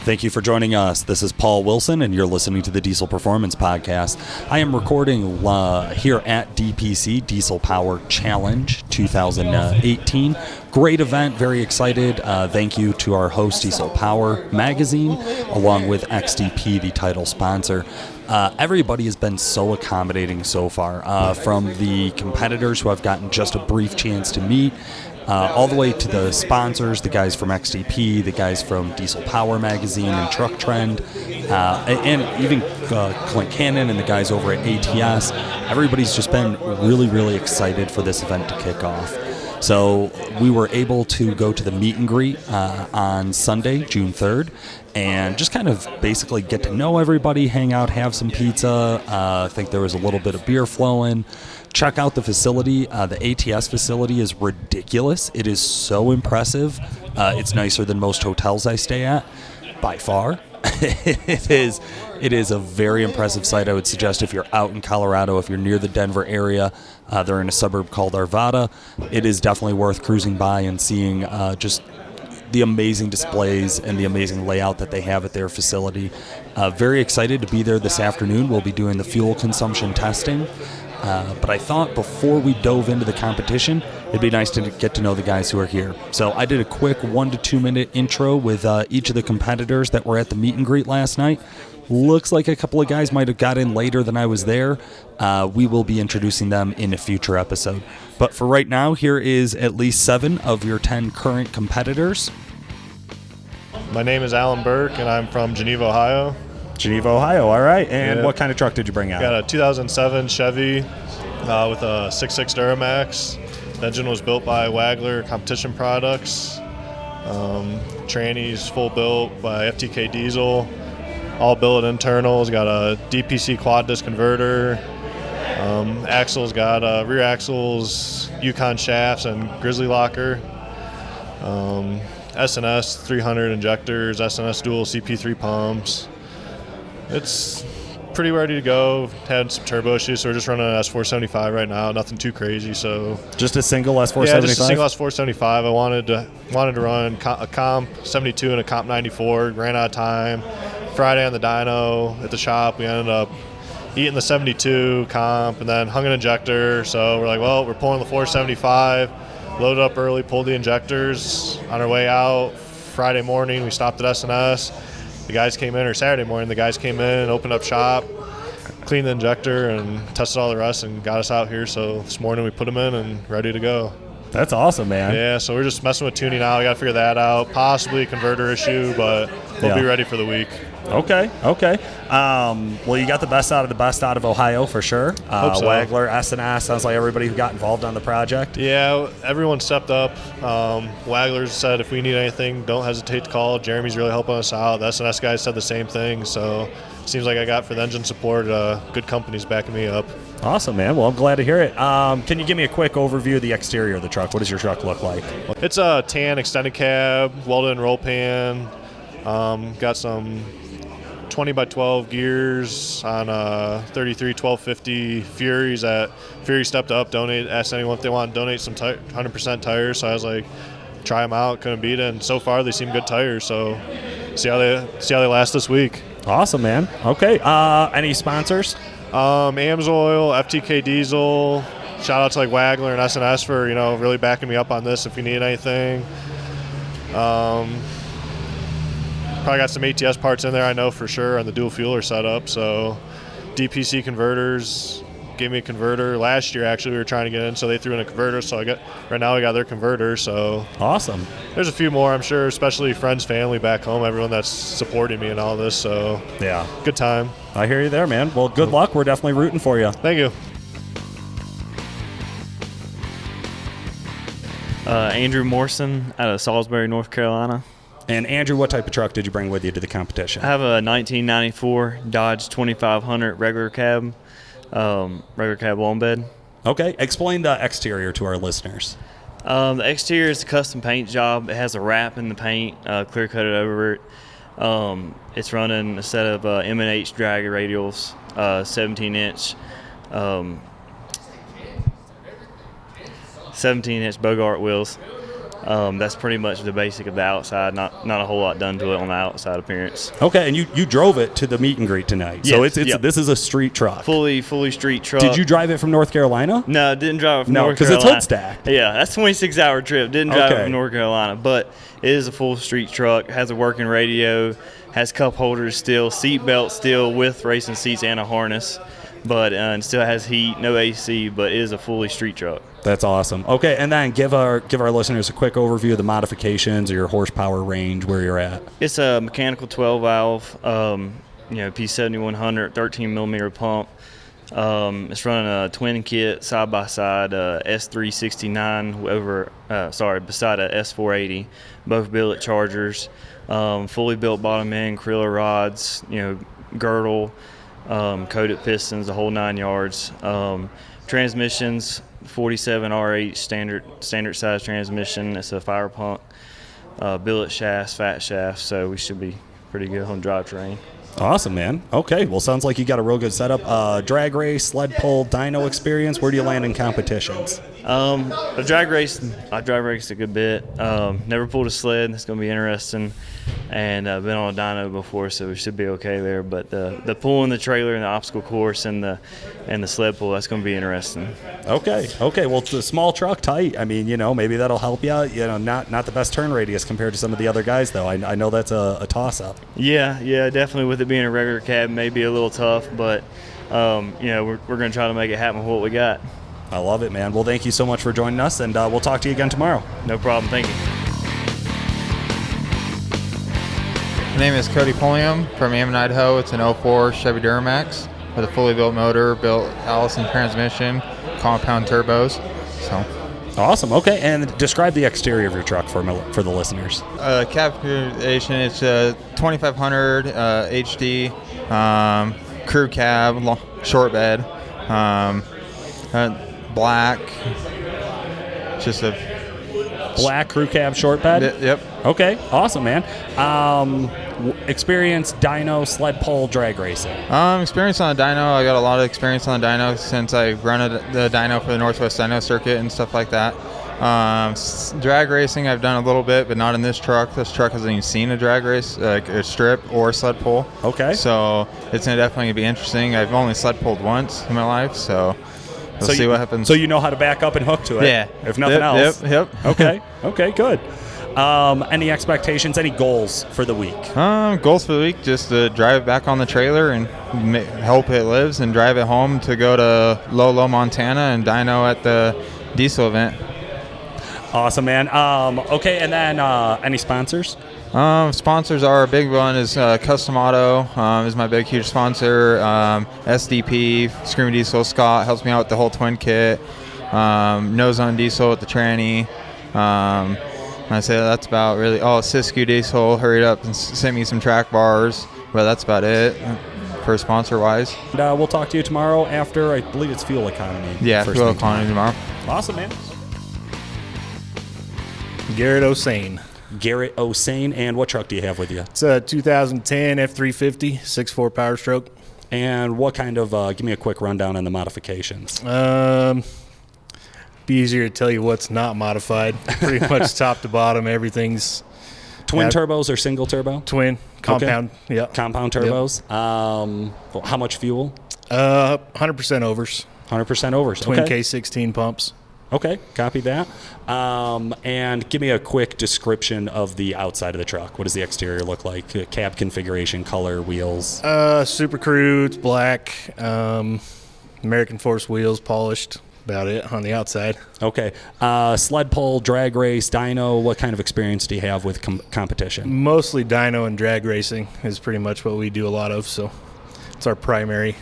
Thank you for joining us. This is Paul Wilson, and you're listening to the Diesel Performance Podcast. I am recording here at DPC, Diesel Power Challenge 2018. Great event, very excited. Thank you to our host, Diesel Power Magazine, along with XDP, the title sponsor. Everybody has been so accommodating so far, from the competitors who I've gotten just a brief chance to meet, all the way to the sponsors, the guys from XDP, the guys from Diesel Power Magazine and Truck Trend, and even Clint Cannon and the guys over at ATS. Everybody's just been really, really excited for this event to kick off. So we were able to go to the meet and greet on Sunday, June 3rd, and just kind of basically get to know everybody, hang out, have some pizza. I think there was a little bit of beer flowing. Check out the facility. The ATS facility is ridiculous. It is so impressive. It's nicer than most hotels I stay at, by far. It is a very impressive site. I would suggest if you're out in Colorado, if you're near the Denver area, they're in a suburb called Arvada. It is definitely worth cruising by and seeing just the amazing displays and the amazing layout that they have at their facility. Very excited to be there this afternoon. We'll be doing the fuel consumption testing. But I thought before we dove into the competition, it'd be nice to get to know the guys who are here. So I did a quick 1 to 2 minute intro with each of the competitors that were at the meet and greet last night. Looks like a couple of guys might have got in later than I was there. We will be introducing them in a future episode. But for right now, here is at least 7 of your 10 current competitors. My name is Alan Burke, and I'm from Geneva, Ohio. Geneva, Ohio. All right. And what kind of truck did you bring out? Got a 2007 Chevy with a 6.6 Duramax. The engine was built by Wagler Competition Products. Trannies full built by FTK Diesel. All billet internals. Got a DPC quad disc converter. Axles got rear axles, Yukon shafts, and Grizzly locker. S&S 300 injectors, S&S dual CP3 pumps. It's pretty ready to go. Had some turbo issues, so we're just running an S475 right now. Nothing too crazy. So just a single S475? Yeah, just a single S475. I wanted to run a comp 72 and a comp 94. Ran out of time. Friday on the dyno at the shop, we ended up eating the 72 comp and then hung an injector. So we're like, well, we're pulling the 475. Loaded up early, pulled the injectors. On our way out Friday morning, we stopped at S&S. The guys came in, or Saturday morning, the guys came in, opened up shop, cleaned the injector, and tested all the rest and got us out here. So this morning we put them in and ready to go. That's awesome, man. Yeah, so we're just messing with tuning now. We got to figure that out. Possibly a converter issue, but we'll be ready for the week. Okay. Well, you got the best out of Ohio for sure. Hope so. Wagler, S&S, sounds like everybody who got involved on the project. Yeah, everyone stepped up. Wagler said if we need anything, don't hesitate to call. Jeremy's really helping us out. The S&S guys said the same thing. So it seems like I got for the engine support, good companies backing me up. Awesome, man. Well, I'm glad to hear it. Can you give me a quick overview of the exterior of the truck? What does your truck look like? It's a tan extended cab, welded-in roll pan. Got some 20 by 12 gears on 33 1250 Furies. That Fury stepped up, asked anyone if they want to donate some 100% tires. So I was like, try them out, couldn't beat it. And so far they seem good tires. So see how they last this week. Awesome, man. Okay. Any sponsors? Amsoil, FTK Diesel. Shout out to like Wagler and S&S for really backing me up on this if you need anything. Probably got some ATS parts in there, I know for sure, on the dual fueler setup. So DPC converters gave me a converter. Last year, actually, we were trying to get in, so they threw in a converter. So right now we got their converter. So awesome. There's a few more, I'm sure, especially friends, family back home, everyone that's supporting me and all this. So yeah, good time. I hear you there, man. Well, good luck. We're definitely rooting for you. Thank you. Andrew Morrison out of Salisbury, North Carolina. And Andrew, what type of truck did you bring with you to the competition? I have a 1994 Dodge 2500 regular cab long bed. Okay, explain the exterior to our listeners. The exterior is a custom paint job. It has a wrap in the paint, clear coated over it. It's running a set of M&H drag radials, 17-inch 17-inch Bogart wheels. That's pretty much the basic of the outside. Not a whole lot done to it on the outside appearance. Okay, and you drove it to the meet and greet tonight. So Yes, it's yep. This is a street truck. Fully street truck. Did you drive it from North Carolina? No, didn't drive it from No, North 'cause Carolina. it's hood stacked. Yeah, that's a 26-hour trip. Didn't drive Okay. it from North Carolina, but it is a full street truck. Has a working radio, has cup holders still, seat belt still with racing seats and a harness, but and still has heat, no AC, but it is a fully street truck. That's awesome. Okay, and then give our listeners a quick overview of the modifications or your horsepower range, where you're at. It's a mechanical 12 valve, P7100, 13 millimeter pump. It's running a twin kit side by side, S369 beside a S480, both billet chargers, fully built bottom end, Krilla rods, girdle, coated pistons, the whole 9 yards. Transmissions, 47 RH standard size transmission. It's a fire pump, billet shafts, fat shafts, so we should be pretty good on drivetrain. Awesome, man. Okay, well, sounds like you got a real good setup. Drag race, sled pull, dyno experience. Where do you land in competitions? I drag raced a good bit. Never pulled a sled. It's going to be interesting. And I've been on a dyno before, so we should be okay there. But the pulling the trailer and the obstacle course and the sled pull, that's going to be interesting. Okay. Well, it's a small truck, tight. I mean, maybe that'll help you. Not the best turn radius compared to some of the other guys, though. I know that's a toss-up. Yeah, definitely. With it being a regular cab, may be a little tough, but we're going to try to make it happen with what we got. I love it, man. Well, thank you so much for joining us, and we'll talk to you again tomorrow. No problem. Thank you. My name is Cody Pulliam from Ammon, Idaho. It's an 04 Chevy Duramax with a fully built motor, built Allison transmission, compound turbos. So Awesome. Okay, and describe the exterior of your truck for the listeners. cab configuration, it's a 2500 HD crew cab, short bed, black, just a Black crew cab short bed? Yep. Okay, awesome, man. Experience dyno, sled pull, drag racing. Experience on a dyno. I got a lot of experience on the dyno since I run the dyno for the Northwest Dyno Circuit and stuff like that. Drag racing I've done a little bit, but not in this truck. This truck hasn't even seen a drag race, like a strip or sled pull. Okay. So it's definitely going to be interesting. I've only sled pulled once in my life, so we'll see what happens. So you know how to back up and hook to it? Yeah. If nothing else. Yep. Okay, good. Any expectations, any goals for the week? Goals for the week, just to drive it back on the trailer and hope it lives, and drive it home to go to Lolo, Montana, and dyno at the diesel event. Awesome, man. Okay, and then any sponsors? Sponsors are, a big one is Custom Auto is my big, huge sponsor. SDP, Screaming Diesel, Scott helps me out with the whole twin kit. Nose on Diesel with the tranny. I say that's about really. Oh, Siskiyou Diesel hurried up and sent me some track bars, but that's about it for sponsor-wise. And, we'll talk to you tomorrow after, I believe it's fuel economy. Yeah, first fuel thing economy tomorrow. Awesome, man. Garrett Osane. Garrett Osane, and what truck do you have with you? It's a 2010 F350 6.4 Power Stroke. And what kind of, give me a quick rundown on the modifications. Be easier to tell you what's not modified. Pretty much top to bottom, everything's Twin turbos or single turbo? twin, compound. Okay. Yeah. Compound turbos. How much fuel? 100% overs. 100% overs. Twin Okay. K16 pumps. Okay, copy that. And give me a quick description of the outside of the truck. What does the exterior look like? Cab configuration, color, wheels. Super Crew, it's black. American Force wheels, polished. About it on the outside. Okay. Sled pull, drag race, dyno. What kind of experience do you have with competition? Mostly dyno and drag racing is pretty much what we do a lot of, so it's our primary.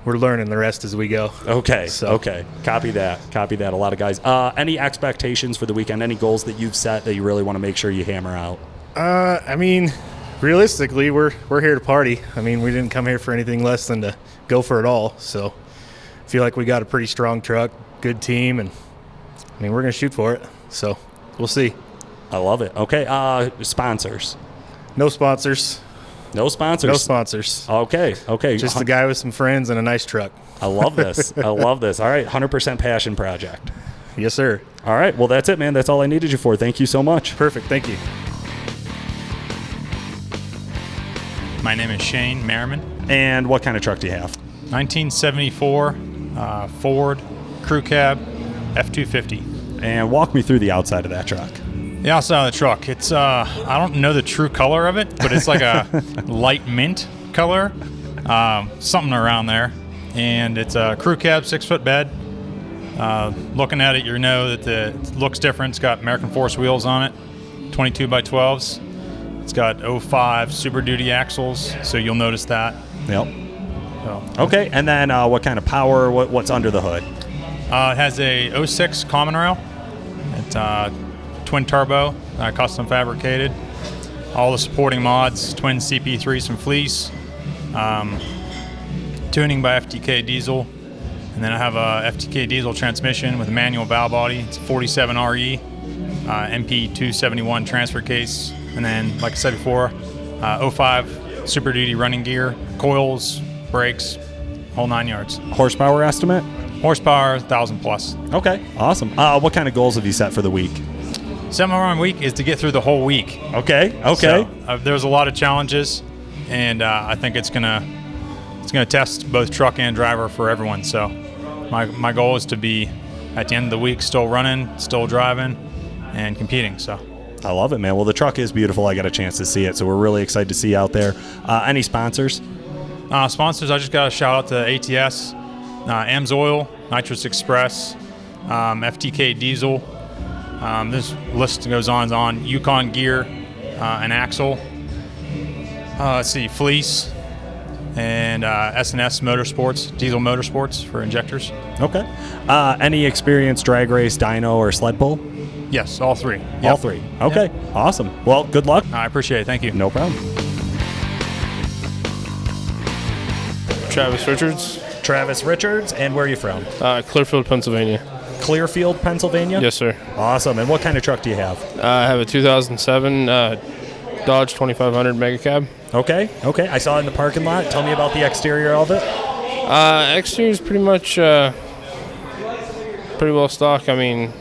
We're learning the rest as we go. Okay. So. Okay. Copy that. A lot of guys. Any expectations for the weekend? Any goals that you've set that you really want to make sure you hammer out? I mean, realistically, we're here to party. I mean, we didn't come here for anything less than to go for it all. So I feel like we got a pretty strong truck, good team, and I mean, we're going to shoot for it. So we'll see. I love it. Okay. Sponsors. No sponsors. No sponsors. No sponsors. Okay. Just a guy with some friends and a nice truck. I love this. All right. 100% passion project. Yes, sir. All right. Well, that's it, man. That's all I needed you for. Thank you so much. Perfect. Thank you. My name is Shane Merriman. And what kind of truck do you have? 1974 Ford Crew Cab F250. And walk me through the outside of that truck. The outside of the truck, it's I don't know the true color of it, but it's like a light mint color, something around there. And it's a crew cab, 6-foot bed. Looking at it, you know that it looks different. It's got American Force wheels on it, 22 by 12s. It's got 05 Super Duty axles, so you'll notice that. Yep. So, Okay. And then what kind of power? What's under the hood? it has a 06 common rail. It's twin turbo, custom fabricated. All the supporting mods, twin CP3s from Fleece, tuning by FTK Diesel, and then I have a FTK Diesel transmission with a manual valve body. It's a 47RE, MP271 transfer case, and then, like I said before, 05 Super Duty running gear, coils, brakes, whole 9 yards. Horsepower estimate? Horsepower, 1,000 plus. Okay. Awesome. What kind of goals have you set for the week? 7-mile week is to get through the whole week. Okay. So, there's a lot of challenges, and I think it's gonna test both truck and driver for everyone. So my goal is to be at the end of the week still running, still driving, and competing. So I love it, man. Well, the truck is beautiful. I got a chance to see it, so we're really excited to see you out there. Any sponsors? sponsors, I just got a shout out to ATS, AMSOIL, Nitrous Express, FTK Diesel. This list goes on and on. Yukon Gear, an axle. Let's see, Fleece, and S&S Motorsports, Diesel Motorsports for injectors. Okay. Any experience drag race, dyno, or sled pull? Yes, all three. All Yep. three. Okay. Awesome. Well, good luck. I appreciate it. Thank you. No problem. Travis Richards, Travis Richards, and where are you from? Clearfield, Pennsylvania. Clearfield, Pennsylvania? Yes, sir. Awesome. And what kind of truck do you have? I have a 2007 Dodge 2500 Mega Cab. Okay. I saw it in the parking lot. Tell me about the exterior of it. Exterior is pretty much pretty well stock. I mean,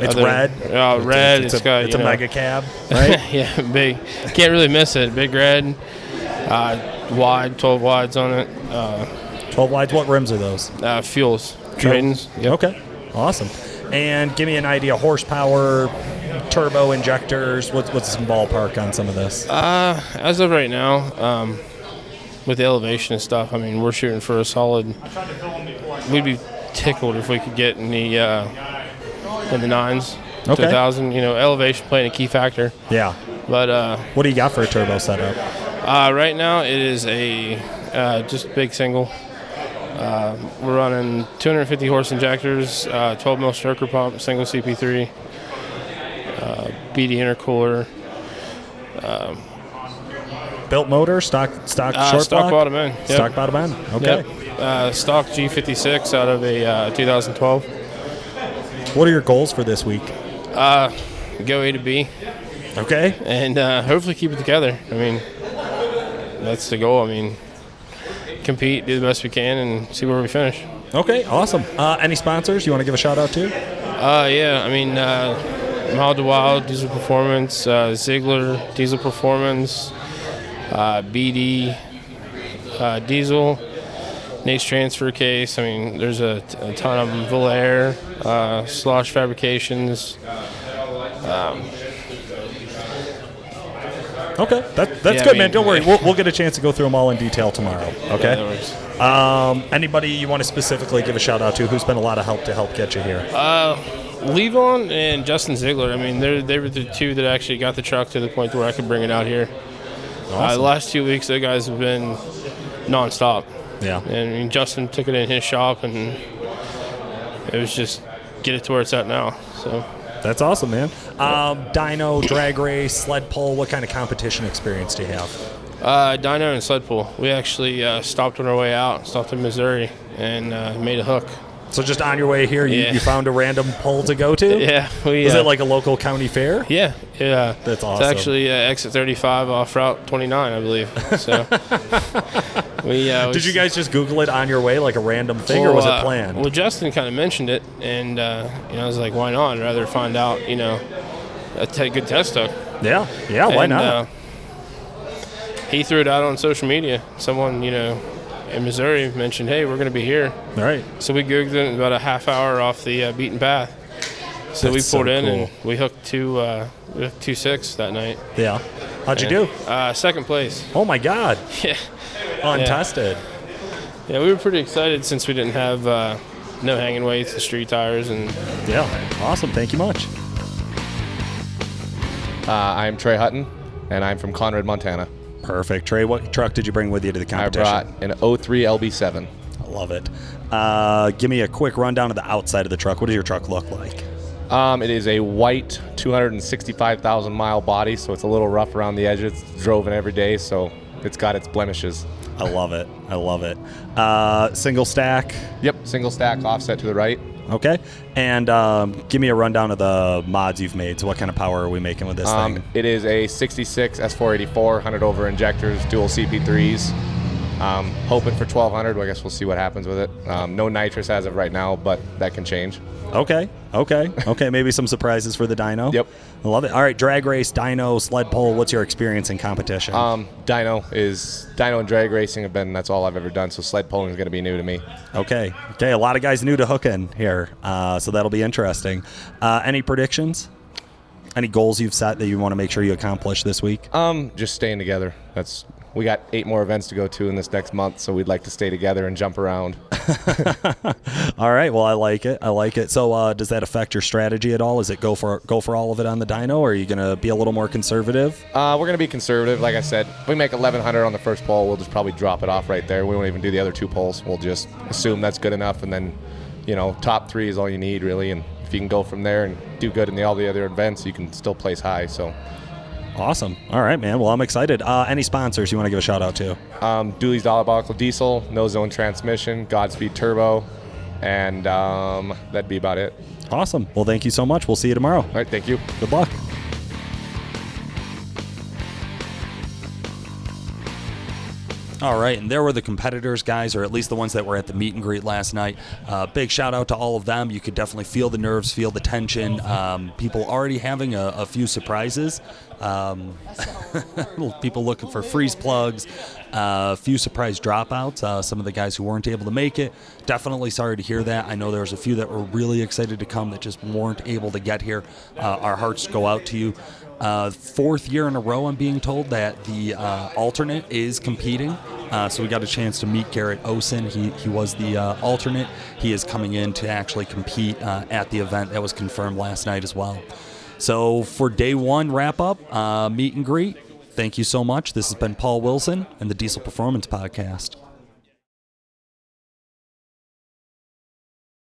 It's red. Red. It's a mega cab, right? Yeah, big. Can't really miss it. Big red. Wide, 12 wides on it. 12 wides. What rims are those? Fuels. Tritons. Yep. Okay. Awesome. And give me an idea, horsepower, turbo injectors. What's some ballpark on some of this? As of right now, with the elevation and stuff, I mean, we're shooting for a solid. We'd be tickled if we could get in the nines to 1,000. You know, elevation playing a key factor. Yeah. But what do you got for a turbo setup? right now it is a just big single. We're running 250 horse injectors, 12 mil stroker pump, single CP3, BD intercooler. Built motor, stock short Stock block? bottom end. Yep. Stock bottom end. Okay. Yep. Stock G56 out of a 2012. What are your goals for this week? Go A to B, Okay. and hopefully keep it together. I mean, that's the goal. I mean, compete, do the best we can, and see where we finish. Okay. Awesome. Any sponsors you want to give a shout out to? Yeah, I mean, Mild to Wild, Diesel Performance, Ziegler, Diesel Performance, BD, Diesel, Nate's Transfer Case. I mean, there's a ton of them. Valair, Slosh Fabrications. Okay. That's Yeah, good, I man. mean, Don't worry. We'll get a chance to go through them all in detail tomorrow. Okay. Yeah, Anybody you want to specifically give a shout out to who's been a lot of help to help get you here? Levon and Justin Ziegler. I mean, they were the two that actually got the truck to the point where I could bring it out here. The last 2 weeks, the guys have been nonstop. Yeah. And I mean, Justin took it in his shop, and it was just get it to where it's at now. So That's awesome, man. Dyno, drag race, sled pull. What kind of competition experience do you have? dyno and sled pull. We actually stopped on our way out, stopped in Missouri, and made a hook. So just on your way here, Yeah. you found a random pull to go to? Yeah, we. Is it like a local county fair? Yeah. That's awesome. It's actually exit 35 off Route 29, I believe. So Did you guys just Google it on your way, like a random thing, or was it planned? Well, Justin kind of mentioned it, and I was like, why not? I'd rather find out, a good test hook. Yeah, why not? He threw it out on social media. Someone, in Missouri mentioned, hey, we're going to be here. All right. So we Googled it about a half hour off the beaten path. So we pulled in and we hooked 2.6 that night. Yeah. How'd you do? Second place. Oh, my God. Yeah. Untested. Yeah, we were pretty excited since we didn't have no hanging weights and street tires. Yeah. Awesome. Thank you much. I'm Trey Hutton, and I'm from Conrad, Montana. Perfect. Trey, what truck did you bring with you to the competition? I brought an 03 LB7. I love it. Give me a quick rundown of the outside of the truck. What does your truck look like? It is a white 265,000 mile body, so it's a little rough around the edges. It's driven every day, so it's got its blemishes. I love it. Single stack? Yep, single stack, offset to the right. Okay. And give me a rundown of the mods you've made. So what kind of power are we making with this thing? It is a 66 S484, 100 over injectors, dual CP3s. Hoping for 1200. Well, I guess we'll see what happens with it. No nitrous as of right now, but that can change. Okay. Maybe some surprises for the dyno. Yep. I love it. All right, drag race, dyno, sled pull. What's your experience in competition? Dyno and drag racing that's all I've ever done. So sled pulling is going to be new to me. Okay. A lot of guys new to hooking here, so that'll be interesting. Any predictions? Any goals you've set that you want to make sure you accomplish this week? Just staying together. We got 8 more events to go to in this next month, so we'd like to stay together and jump around. All right. Well, I like it. So, does that affect your strategy at all? Is it go for all of it on the dyno, or are you going to be a little more conservative? We're going to be conservative. Like I said, if we make 1100 on the first pull, we'll just probably drop it off right there. We won't even do the other 2 pulls. We'll just assume that's good enough, and then, top 3 is all you need, really. And if you can go from there and do good in all the other events, you can still place high. So. Awesome. All right, man. Well, I'm excited. Any sponsors you want to give a shout out to? Dooley's Diabolical Diesel, No Zone Transmission, Godspeed Turbo, and that'd be about it. Awesome. Well, thank you so much. We'll see you tomorrow. All right, thank you. Good luck. All right, and there were the competitors, guys, or at least the ones that were at the meet and greet last night. Big shout out to all of them. You could definitely feel the nerves, feel the tension. People already having a few surprises. People looking for freeze plugs, a few surprise dropouts. Some of the guys who weren't able to make it. Definitely sorry to hear that. I know there was a few that were really excited to come that just weren't able to get here. Our hearts go out to you. 4th year in a row, I'm being told that the alternate is competing. So we got a chance to meet Garrett Osen. He was the alternate. He is coming in to actually compete at the event that was confirmed last night as well. So for day 1 wrap-up, meet and greet, thank you so much. This has been Paul Wilson and the Diesel Performance Podcast.